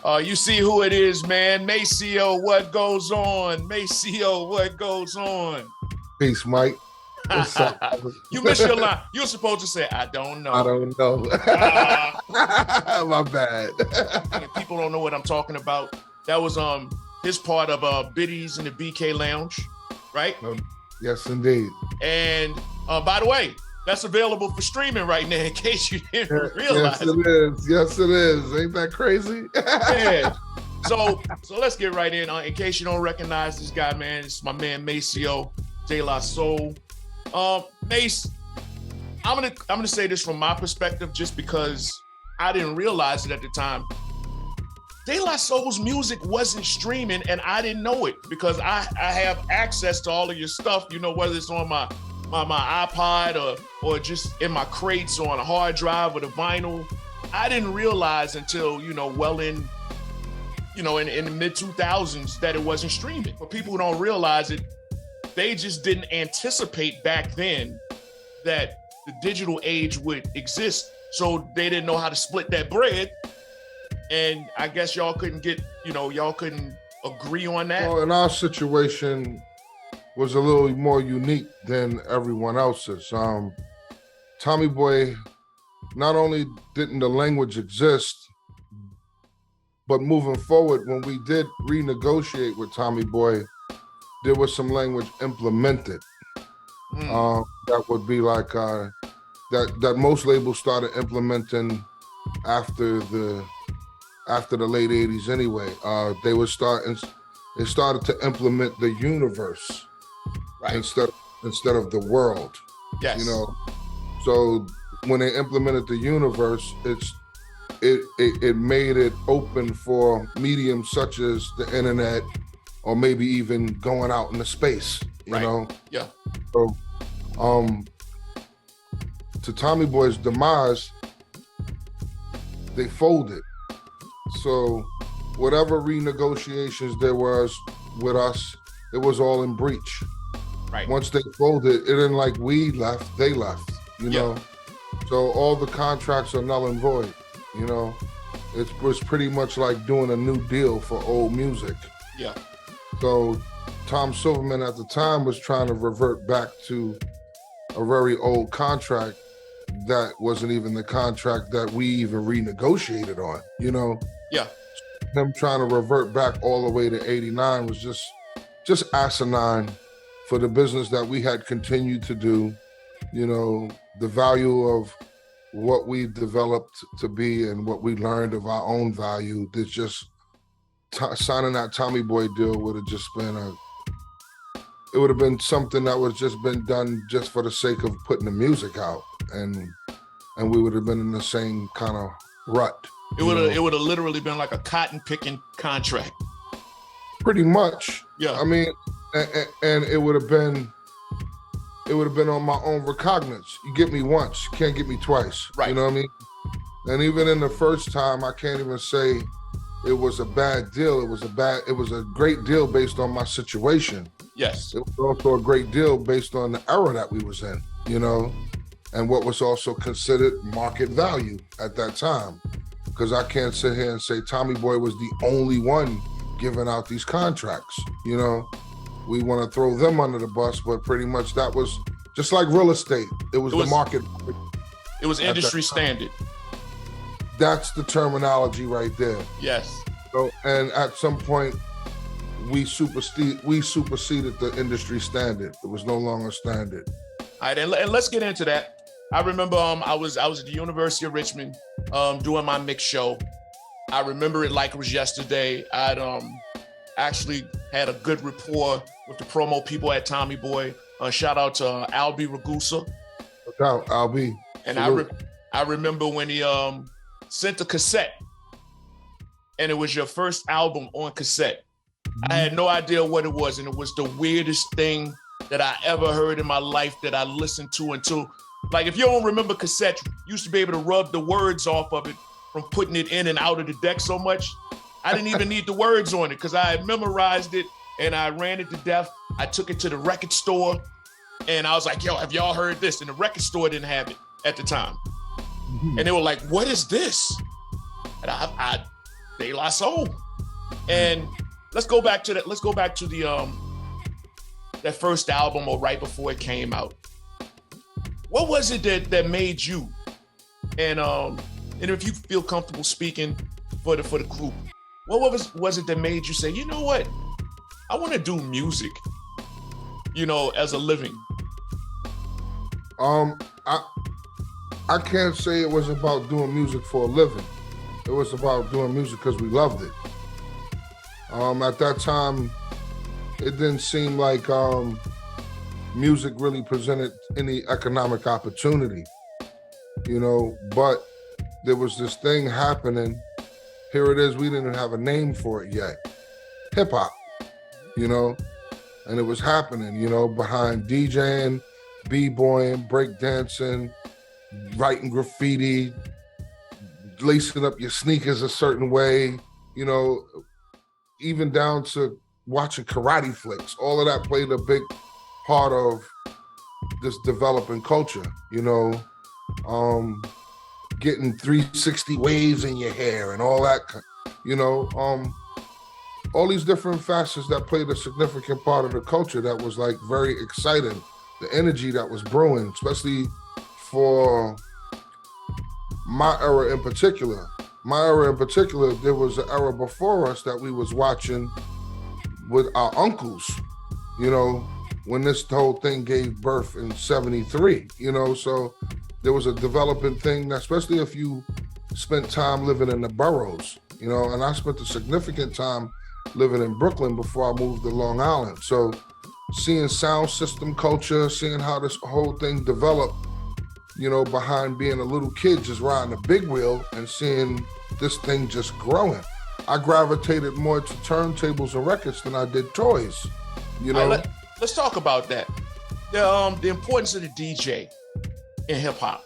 You see who it is, man. Maseo, what goes on? Maseo, what goes on? Peace, Mike. What's up? You missed your line. You're supposed to say, I don't know. I don't know. My bad. People don't know what I'm talking about. That was his part of Biddies in the BK Lounge, right? Yes, indeed. And by the way, that's available for streaming right now in case you didn't realize. Yes, it is. Yes, it is. Ain't that crazy? Yeah. So let's get right in. In case you don't recognize this guy, man, it's my man Maseo De La Soul. Mace, I'm gonna say this from my perspective, just because I didn't realize it at the time. De La Soul's music wasn't streaming, and I didn't know it because I have access to all of your stuff. You know, whether it's on my iPod or just in my crates or on a hard drive with a vinyl. I didn't realize until, well in the mid 2000s that it wasn't streaming. For people who don't realize it, they just didn't anticipate back then that the digital age would exist. So they didn't know how to split that bread. And I guess y'all couldn't agree on that. Well, in our situation, was a little more unique than everyone else's. Tommy Boy, not only didn't the language exist, but moving forward, when we did renegotiate with Tommy Boy, there was some language implemented. That would be like that most labels started implementing after the late 80s anyway. They started to implement the universe. Right. Instead of the world. Yes. So when they implemented the universe, it made it open for mediums such as the internet, or maybe even going out into space. You know. Yeah. So, to Tommy Boy's demise, they folded. So whatever renegotiations there was with us, it was all in breach. Right. Once they folded, it didn't like we left, they left, you know? So all the contracts are null and void, It was pretty much like doing a new deal for old music. Yeah. So Tom Silverman at the time was trying to revert back to a very old contract that wasn't even the contract that we even renegotiated on, Yeah. Him trying to revert back all the way to 89 was just asinine for the business that we had continued to do, the value of what we developed to be and what we learned of our own value. There's just signing that Tommy Boy deal would have just been it would have been something that was just been done just for the sake of putting the music out, and we would have been in the same kind of rut. It would have literally been like a cotton picking contract. Pretty much. Yeah. I mean, and it would have been on my own recognizance. You get me once, you can't get me twice. Right. You know what I mean? And even in the first time, I can't even say it was a bad deal. It was a great deal based on my situation. Yes. It was also a great deal based on the era that we was in, and what was also considered market value at that time. Because I can't sit here and say Tommy Boy was the only one giving out these contracts, We want to throw them under the bus, but pretty much that was just like real estate. It was the market. It was industry standard. That's the terminology right there. Yes. So, and at some point, we superseded the industry standard. It was no longer standard. All right, and let's get into that. I remember I was at the University of Richmond doing my mix show. I remember it like it was yesterday. I'd actually had a good rapport with the promo people at Tommy Boy. Shout out to Albie Ragusa. No doubt, Albie. And I remember when he sent a cassette, and it was your first album on cassette. I had no idea what it was, and it was the weirdest thing that I ever heard in my life that I listened to until, like, if you don't remember cassette, you used to be able to rub the words off of it from putting it in and out of the deck so much. I didn't even need the words on it because I had memorized it and I ran it to death. I took it to the record store and I was like, yo, have y'all heard this? And the record store didn't have it at the time. And they were like, what is this? And I De La Soul. And let's go back to that. Let's go back to the that first album or right before it came out. What was it that made you? And if you feel comfortable speaking for the group, what was it that made you say, you know what? I want to do music, as a living. I can't say it was about doing music for a living. It was about doing music because we loved it. At that time, it didn't seem like music really presented any economic opportunity, but there was this thing happening. Here it is, we didn't have a name for it yet. Hip hop, and it was happening, behind DJing, b-boying, breakdancing, writing graffiti, lacing up your sneakers a certain way, even down to watching karate flicks. All of that played a big part of this developing culture, getting 360 waves in your hair and all that, all these different facets that played a significant part of the culture that was like very exciting. The energy that was brewing, especially for my era in particular. There was an era before us that we was watching with our uncles, when this whole thing gave birth in 73, so there was a developing thing, especially if you spent time living in the boroughs, and I spent a significant time living in Brooklyn before I moved to Long Island. So seeing sound system culture, seeing how this whole thing developed, behind being a little kid just riding a big wheel and seeing this thing just growing. I gravitated more to turntables and records than I did toys, Right, let's talk about that. The importance of the DJ in hip hop.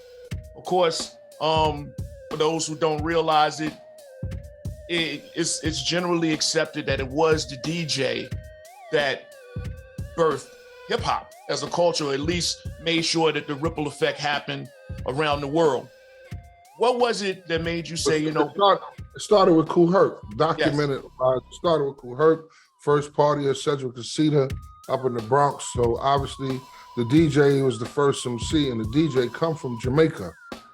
Of course, for those who don't realize it, it's generally accepted that it was the DJ that birthed hip hop as a culture, or at least made sure that the ripple effect happened around the world. What was it that made you say, It started with Kool Herc, documented. Yes. It started with Kool Herc, first party of Cedric Casita up in the Bronx. So obviously the DJ was the first MC, and the DJ come from Jamaica,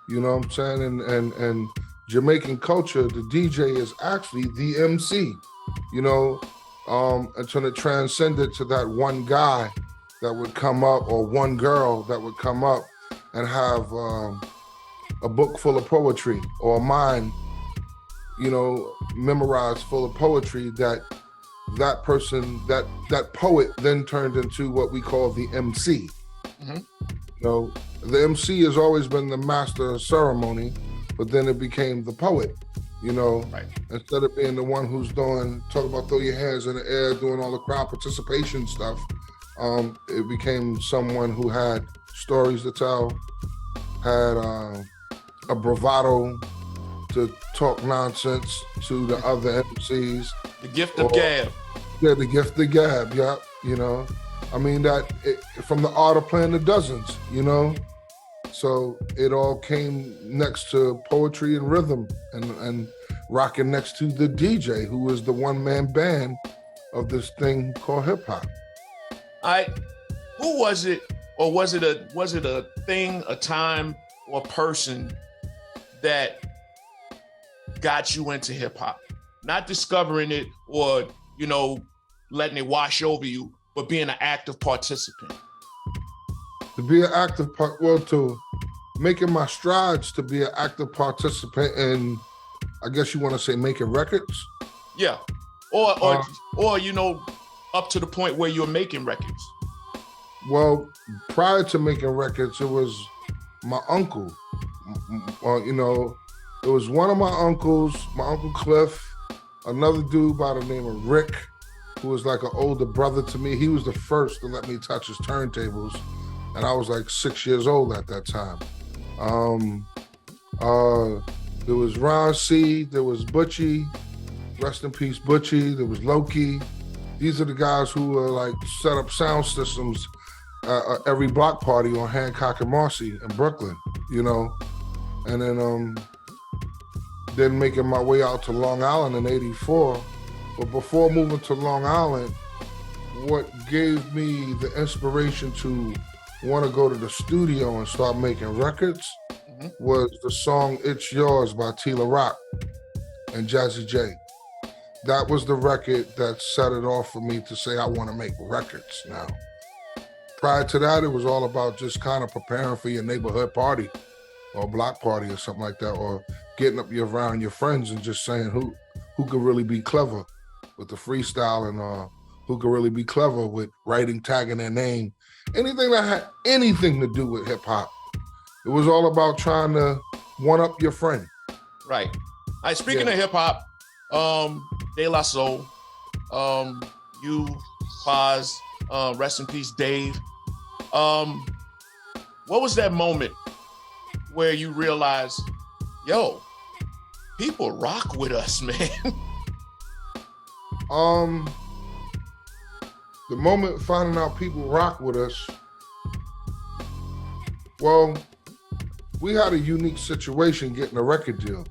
you know what I'm saying? And Jamaican culture, the DJ is actually the MC, until it transcended to that one guy that would come up, or one girl that would come up and have a book full of poetry, or a mind, memorized full of poetry, that person, that poet then turned into what we call the MC. Mm-hmm. The MC has always been the master of ceremony, but then it became the poet, right. Instead of being the one who's talking about throw your hands in the air, doing all the crowd participation stuff, it became someone who had stories to tell, had a bravado to talk nonsense to the other MCs. The gift of gab. Yeah, the gift of gab, yeah, I mean, from the art of playing the dozens, So it all came next to poetry and rhythm, and rocking next to the DJ, who was the one-man band of this thing called hip hop. Who was it, or was it a thing, a time, or a person that got you into hip hop? Not discovering it or, letting it wash over you, but being an active participant. To be an active to making my strides to be an active participant in, I guess you want to say, making records? Yeah. Or up to the point where you're making records. Well, prior to making records, it was my uncle. It was one of my uncles, my Uncle Cliff, another dude by the name of Rick, who was like an older brother to me. He was the first to let me touch his turntables, and I was like 6 years old at that time. There was Ron C, there was Butchie, rest in peace Butchie, there was Loki. These are the guys who like set up sound systems every block party on Hancock and Marcy in Brooklyn, And then then making my way out to Long Island in '84. But before moving to Long Island, what gave me the inspiration to want to go to the studio and start making records was the song It's Yours by Tila Rock and Jazzy J. That was the record that set it off for me to say I want to make records now. Prior to that, it was all about just kind of preparing for your neighborhood party or block party or something like that, or getting up around your friends and just saying who could really be clever with the freestyle and who could really be clever with writing, tagging their name, anything that had anything to do with hip hop. It was all about trying to one up your friend. Right. All right, speaking of hip hop, De La Soul, you, Paz, rest in peace, Dave. What was that moment where you realized, yo, people rock with us, man? The moment finding out people rock with us, well, we had a unique situation getting a record deal.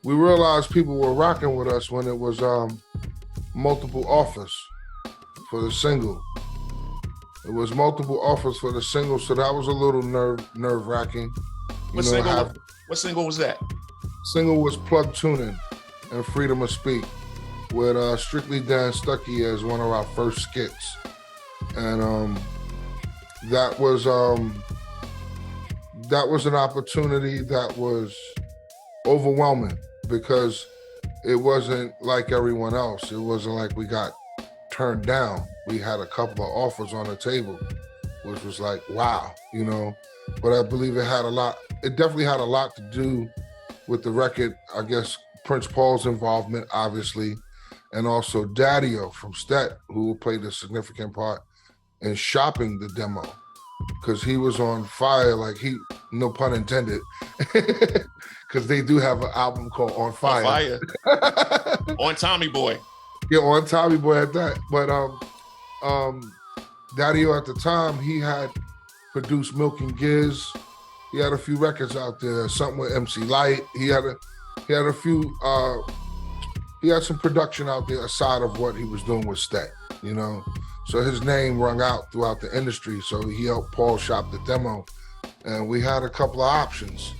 We realized people were rocking with us when it was multiple offers for the single. It was multiple offers for the single, so that was a little nerve-wracking. What single was that? Single was Plug Tuning and Freedom of Speak with Strictly Dan Stuckey as one of our first skits. And that was an opportunity that was overwhelming because it wasn't like everyone else. It wasn't like we got turned down. We had a couple of offers on the table, which was like, wow, you know. But I believe it definitely had a lot to do with the record. I guess Prince Paul's involvement, obviously, and also Daddy-O from Stet, who played a significant part in shopping the demo, because he was on fire, no pun intended, because they do have an album called On Fire. On Tommy Boy. Yeah, on Tommy Boy at that. But Daddy-O at the time, he had produced Milk and Giz. He had a few records out there, something with MC Lyte. He had a few. He had some production out there aside of what he was doing with Stet, you know. So his name rung out throughout the industry. So he helped Paul shop the demo, and we had a couple of options,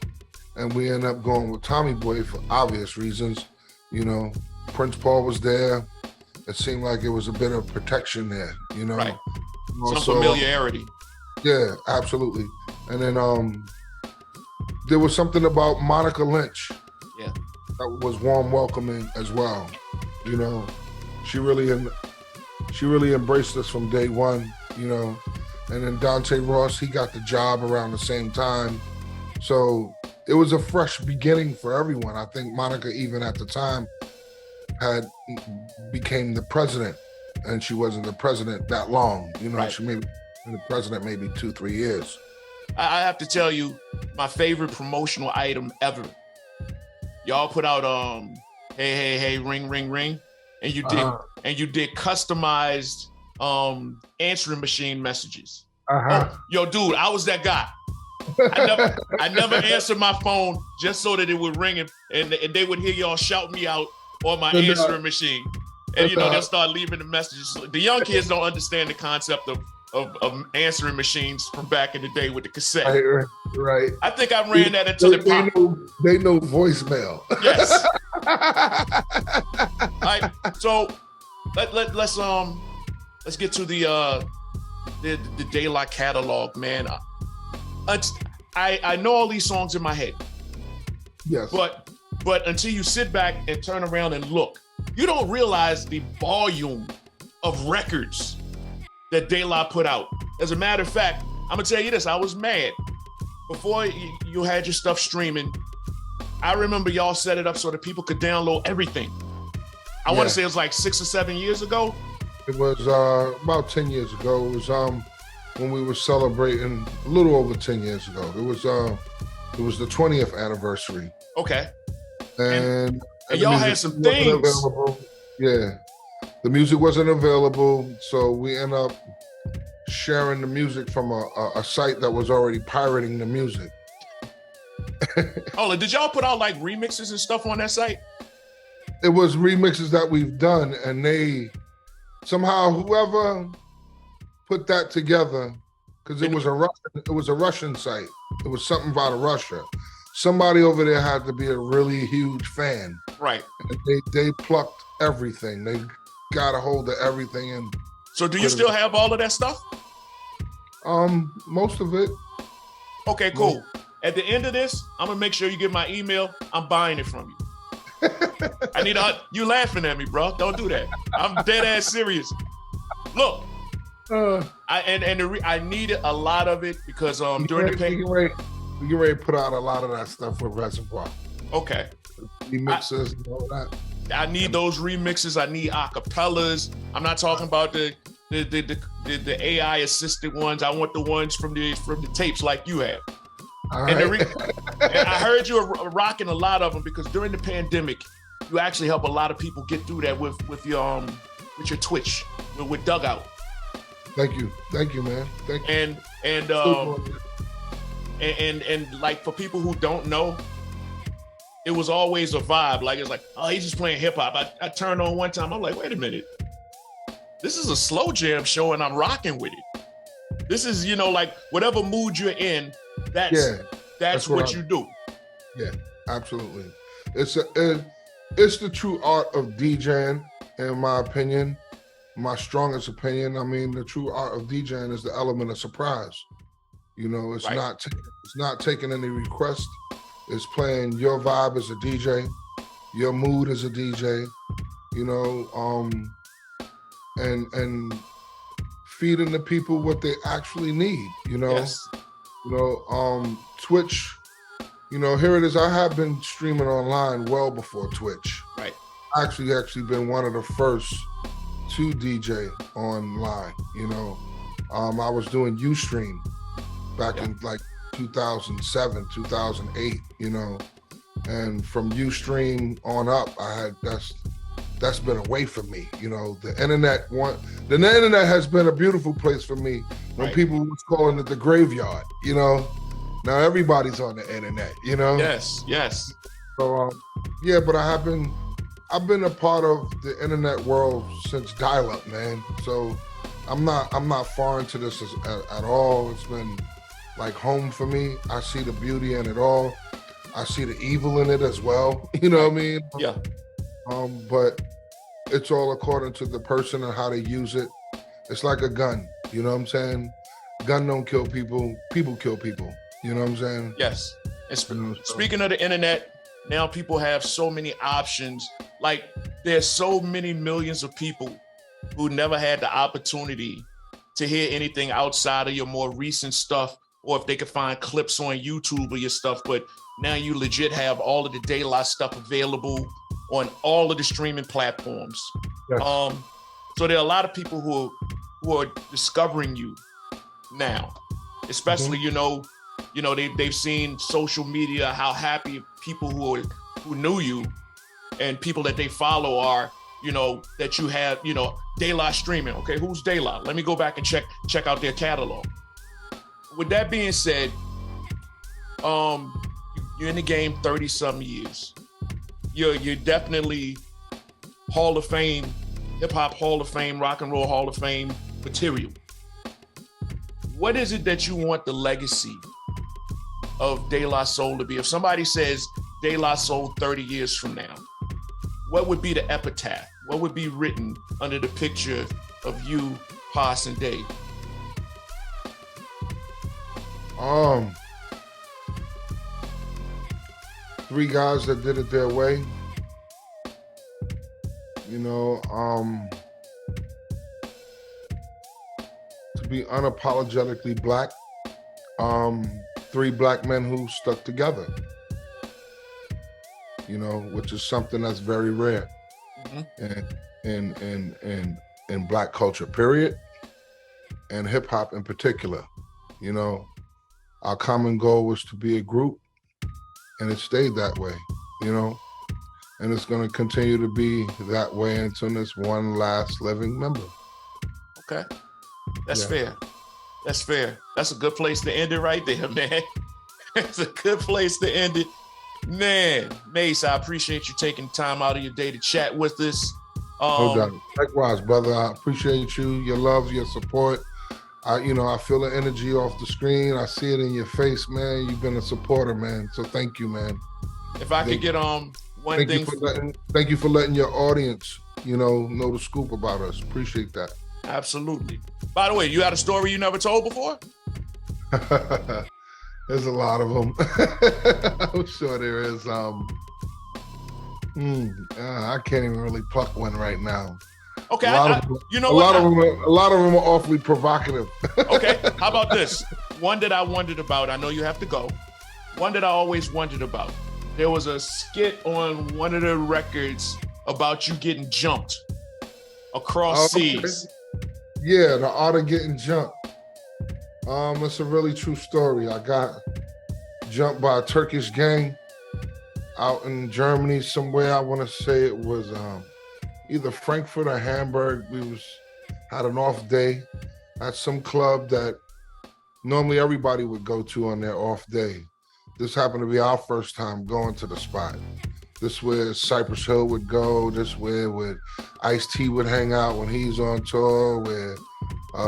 and we ended up going with Tommy Boy for obvious reasons. You know, Prince Paul was there. It seemed like it was a bit of protection there, you know. Right. Also, some familiarity. Yeah, absolutely. And then there was something about Monica Lynch. Yeah. That was warm welcoming as well. You know, she really embraced us from day one, you know. And then Dante Ross, he got the job around the same time. So it was a fresh beginning for everyone. I think Monica, even at the time, became the president, and she wasn't the president that long. You know, right. She maybe been the president maybe 2-3 years. I have to tell you, my favorite promotional item ever. Y'all put out hey, ring, ring, ring, and you did customized answering machine messages. Yo, dude, I was that guy. I never answered my phone just so that it would ring and they would hear y'all shout me out on my answering machine. And they'll start leaving the messages. The young kids don't understand the concept of answering machines from back in the day with the cassette. Right. I think I ran that until it popped. They know voicemail. Yes. All right. So let's get to the De La catalog, man. I know all these songs in my head. Yes. But until you sit back and turn around and look, you don't realize the volume of records that De La put out. As a matter of fact, I'm gonna tell you this, I was mad. Before you had your stuff streaming, I remember y'all set it up so that people could download everything. I want to say it was like 6 or 7 years ago. It was about 10 years ago. It was when we were celebrating a little over 10 years ago. It was the 20th anniversary. Okay. And y'all had some things. Yeah. The music wasn't available, so we end up sharing the music from a site that was already pirating the music. Oh, did y'all put out like remixes and stuff on that site? It was remixes that we've done, and they somehow whoever put that together, because it was a Russian site. It was something out of Russia. Somebody over there had to be a really huge fan. Right. And they plucked everything. They got a hold of everything. And so do you still have all of that stuff? Most of it. Okay, cool. At the end of this, I'm gonna make sure you get my email. I'm buying it from you. You laughing at me, bro. Don't do that. I'm dead ass serious. Look, I needed a lot of it because during the pandemic. We get ready to put out a lot of that stuff with Reservoir. Okay. Remixes and all that. I need those remixes. I need acapellas. I'm not talking about the AI assisted ones. I want the ones from the tapes like you have. All right. And I heard you were rocking a lot of them because during the pandemic, you actually help a lot of people get through that with your Twitch, with Dugout. Thank you, man. Thank you. And like for people who don't know, it was always a vibe. Like it's like, oh, he's just playing hip hop. I turned on one time. I'm like, wait a minute, this is a slow jam show, and I'm rocking with it. This is, like whatever mood you're in. That's what you do. Yeah, absolutely. It's the true art of DJing, in my opinion, my strongest opinion. I mean, the true art of DJing is the element of surprise. It's right. not taking any requests. It's playing your vibe as a DJ, your mood as a DJ, and feeding the people what they actually need, Yes. Twitch, here it is. I have been streaming online well before Twitch. Right. I actually been one of the first to DJ online, I was doing Ustream back in like 2007, 2008, and from Ustream on up, that's been away from me. The internet has been a beautiful place for me when right. people was calling it the graveyard, now everybody's on the internet, Yes. So, but I've been a part of the internet world since dial-up, man. So I'm not foreign to this at all. It's been like home for me. I see the beauty in it all. I see the evil in it as well. You know what I mean? Yeah. But it's all according to the person and how they use it. It's like a gun. You know what I'm saying? Gun don't kill people. People kill people. You know what I'm saying? Yes. And speaking of the internet, now people have so many options. Like there's so many millions of people who never had the opportunity to hear anything outside of your more recent stuff, or if they could find clips on YouTube of your stuff. But now you legit have all of the De La stuff available on all of the streaming platforms. Yes. So there are a lot of people who are discovering you now, especially they've seen social media, how happy people who knew you and people that they follow are, that you have, De La streaming. Okay, who's De La? Let me go back and check out their catalog. With that being said, you're in the game 30-something years. You're definitely Hall of Fame, Hip Hop Hall of Fame, Rock and Roll Hall of Fame material. What is it that you want the legacy of De La Soul to be? If somebody says De La Soul 30 years from now, what would be the epitaph? What would be written under the picture of you, Pos, and Dave? Three guys that did it their way. To be unapologetically black. Three black men who stuck together. Which is something that's very rare. Mm-hmm. in black culture, period, and hip hop in particular. Our common goal was to be a group, and it stayed that way, and it's going to continue to be that way until there's one last living member. Okay, that's fair. That's fair. That's a good place to end it right there, man. It's a good place to end it. Man, Mace, I appreciate you taking time out of your day to chat with us. No doubt. Likewise, brother. I appreciate you, your love, your support. I feel the energy off the screen. I see it in your face, man. You've been a supporter, man. So thank you, man. If I could get one thing. Thank you for letting your audience, know the scoop about us. Appreciate that. Absolutely. By the way, you had a story you never told before? There's a lot of them. I'm sure there is. I can't even really pluck one right now. Okay, a lot of them are awfully provocative. Okay, how about this? One that I wondered about. I know you have to go. One that I always wondered about. There was a skit on one of the records about you getting jumped across seas. Yeah, the art of getting jumped. It's a really true story. I got jumped by a Turkish gang out in Germany somewhere. I want to say it was either Frankfurt or Hamburg. We had an off day at some club that normally everybody would go to on their off day. This happened to be our first time going to the spot. This where Cypress Hill would go. This where Ice-T would hang out when he's on tour. Where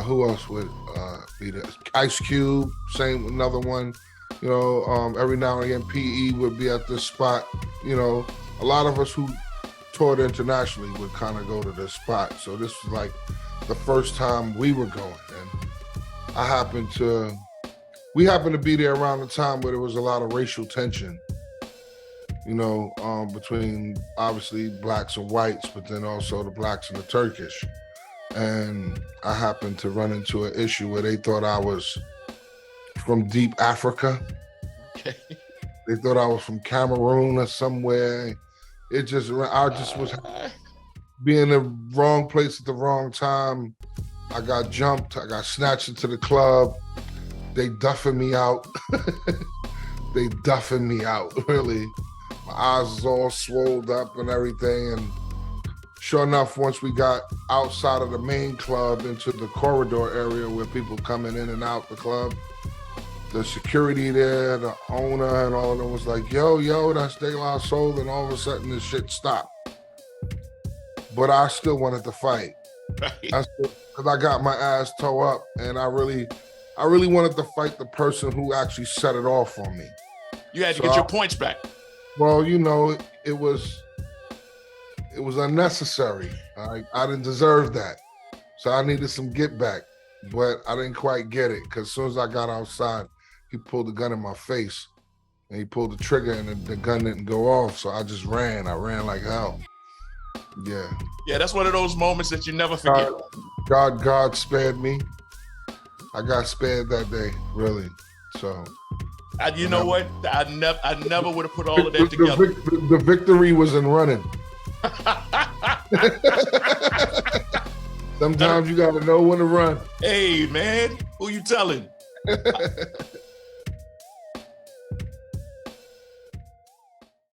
who else would be there? Ice Cube, another one. Every now and again, PE would be at this spot. A lot of us who toured internationally would kind of go to this spot. So this was like the first time we were going. And we happened to be there around the time where there was a lot of racial tension, between obviously blacks and whites, but then also the blacks and the Turkish. And I happened to run into an issue where they thought I was from deep Africa. Okay. They thought I was from Cameroon or somewhere. I just was being in the wrong place at the wrong time. I got jumped. I got snatched into the club. They duffing me out. Really. My eyes was all swolled up and everything. And sure enough, once we got outside of the main club into the corridor area where people coming in and out the club, the security there, the owner and all of them was like, yo, that's De La Soul. And all of a sudden this shit stopped. But I still wanted to fight. Because I got my ass toe up and I really wanted to fight the person who actually set it off on me. You had to get your points back. Well, it was unnecessary. I didn't deserve that. So I needed some get back, but I didn't quite get it because as soon as I got outside, he pulled the gun in my face and he pulled the trigger and the gun didn't go off. So I just ran. I ran like hell. Yeah. Yeah, that's one of those moments that you never forget. God spared me. I got spared that day, really. So. You know what? I never would have put all of that together. The victory was in running. Sometimes you got to know when to run. Hey, man, who you telling?